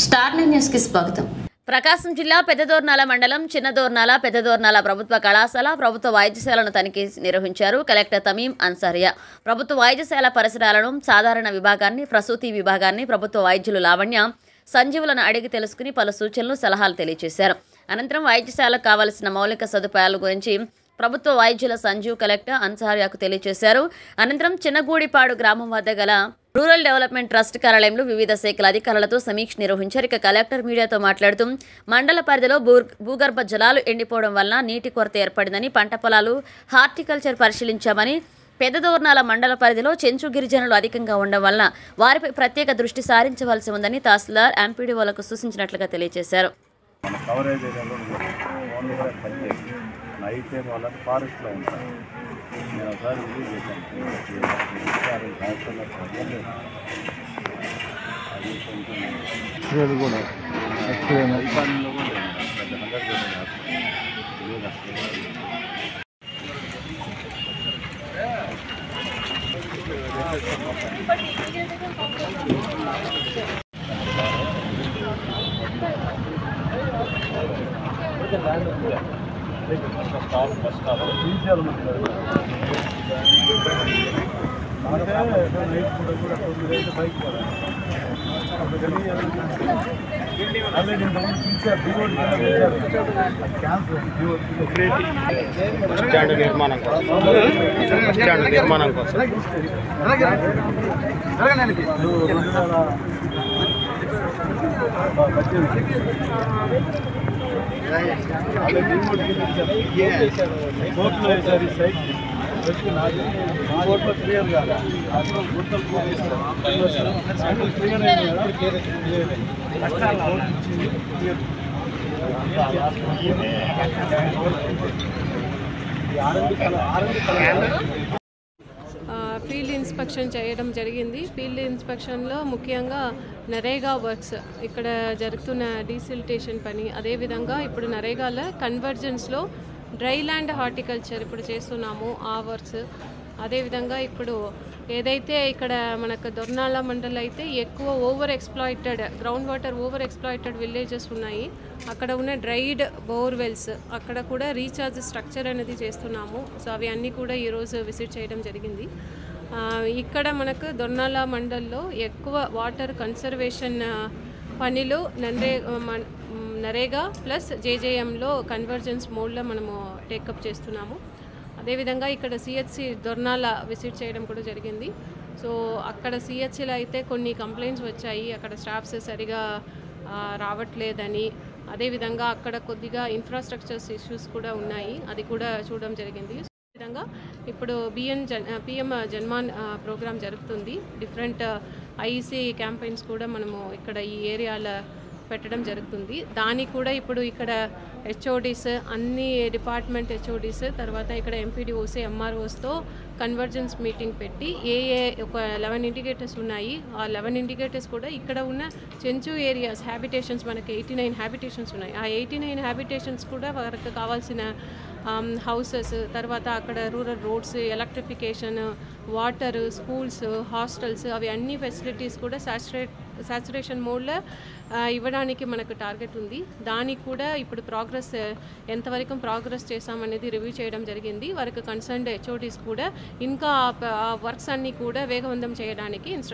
Star news కి స్వాగతం. ప్రకాశం జిల్లా పెద్దదోర్నాల మండలం చిన్నదోర్నాల పెద్దదోర్నాల ప్రభుత్వ కళాశాల ప్రభుత్వ వైద్యశాలను తనిఖీ నిర్వహించారు కలెక్టర్ తమీం అన్సారియా. ప్రభుత్వ వైద్యశాల పరిసరాలను, సాధారణ విభాగాన్ని, ప్రసూతి విభాగాన్ని ప్రభుత్వ వైద్యులు లావణ్య, సంజీవులను అడిగి తెలుసుకుని పలు సూచనలు, సలహాలు తెలియజేశారు. అనంతరం వైద్యశాలకు కావలసిన మౌలిక సదుపాయాల గురించి ప్రభుత్వ వైద్యుల సంజీవ్ కలెక్టర్ అన్సారియాకు తెలియజేశారు. అనంతరం చిన్నగూడిపాడు గ్రామం వద్ద గల రూరల్ డెవలప్మెంట్ ట్రస్ట్ కార్యాలయంలో వివిధ శాఖల అధికారులతో సమీక్ష నిర్వహించారు. ఇక కలెక్టర్ మీడియాతో మాట్లాడుతూ మండల పరిధిలో భూగర్భ జలాలు ఎండిపోవడం వల్ల నీటి కొరత ఏర్పడిందని, పంట పొలాలు, హార్టికల్చర్ పరిశీలించామని, పెద్దదోర్నాల మండల పరిధిలో చెంచు గిరిజనులు అధికంగా ఉండడం వల్ల వారిపై ప్రత్యేక దృష్టి సారించవలసి ఉందని తహసీల్దార్, ఎంపీడీఓలకు సూచించినట్లుగా తెలియజేశారు. నైట్ టైం వాళ్ళని ఫారెస్ట్లో ఉంటారు. నేను ఒకసారి రిలీజ్ చేశాను. అది కొంచెం కూడా రైతాంగంలో కూడా పెద్ద 100 ఫస్ట్ బైక్ నిర్మాణం కోసం కోర్టులో వేసారు. ఈ సైట్ కోర్టులో క్లియర్ కాదు. అసలు గుర్తలు క్లియర్ అయింది కదా. ఫీల్డ్ ఇన్స్పెక్షన్ చేయడం జరిగింది. ఫీల్డ్ ఇన్స్పెక్షన్లో ముఖ్యంగా నరేగా వర్క్స్, ఇక్కడ జరుగుతున్న డీసిల్టేషన్ పని, అదేవిధంగా ఇప్పుడు నరేగాలో కన్వర్జెన్స్లో డ్రై ల్యాండ్ హార్టికల్చర్ ఇప్పుడు చేస్తున్నాము ఆ వర్క్స్. అదేవిధంగా ఇప్పుడు ఏదైతే ఇక్కడ మనకు దొర్నాల మండలం అయితే ఎక్కువ ground water over exploited villages ఉన్నాయి. అక్కడ ఉన్న డ్రైడ్ బోర్వెల్స్ అక్కడ కూడా రీఛార్జ్ స్ట్రక్చర్ అనేది చేస్తున్నాము. సో అవి అన్నీ కూడా ఈరోజు విజిట్ చేయడం జరిగింది. ఇక్కడ మనకు దొర్నాల మండల్లో ఎక్కువ వాటర్ కన్సర్వేషన్ పనిలో నరేగా ప్లస్ జేజేఎంలో కన్వర్జెన్స్ మోడ్లో మనము టేకప్ చేస్తున్నాము. అదేవిధంగా ఇక్కడ సిహెచ్సి దొర్నాల విజిట్ చేయడం కూడా జరిగింది. సో అక్కడ సిహెచ్సిలో అయితే కొన్ని కంప్లైంట్స్ వచ్చాయి, అక్కడ స్టాఫ్స్ సరిగా రావట్లేదని. అదేవిధంగా అక్కడ కొద్దిగా ఇన్ఫ్రాస్ట్రక్చర్స్ ఇష్యూస్ కూడా ఉన్నాయి, అది కూడా చూడడం జరిగింది. విధంగా ఇప్పుడు పిఎం జన్మాన్ ప్రోగ్రామ్ జరుగుతుంది. డిఫరెంట్ ఐఈసీ క్యాంపెయిన్స్ కూడా మనము ఇక్కడ ఈ ఏరియాలో పెట్టడం జరుగుతుంది. దానికి కూడా ఇప్పుడు ఇక్కడ హెచ్ఓడీస్, అన్ని డిపార్ట్మెంట్ హెచ్ఓడీస్, తర్వాత ఇక్కడ ఎంపీడీఓస్, ఎంఆర్ఓస్తో కన్వర్జెన్స్ మీటింగ్ పెట్టి ఒక 11 ఇండికేటర్స్ ఉన్నాయి. ఆ 11 ఇండికేటర్స్ కూడా ఇక్కడ ఉన్న చెంచు ఏరియాస్ హ్యాబిటేషన్స్ మనకి 89 హ్యాబిటేషన్స్ ఉన్నాయి. ఆ 89 హ్యాబిటేషన్స్ కూడా వారికి కావాల్సిన హౌసెస్, తర్వాత అక్కడ rural roads, electrification, water, schools, hostels, అవి అన్ని ఫెసిలిటీస్ కూడా సాచురేషన్ మోడ్లో ఇవ్వడానికి మనకు టార్గెట్ ఉంది. దానికి కూడా ఇప్పుడు ఎంతవరకు ప్రోగ్రెస్ చేశామనేది రివ్యూ చేయడం జరిగింది. వారికి కన్సర్న్డ్ హెచ్ఓడీస్ కూడా ఇంకా వర్క్స్ అన్నీ కూడా వేగవంతం చేయడానికి ఇన్స్ట్రక్షన్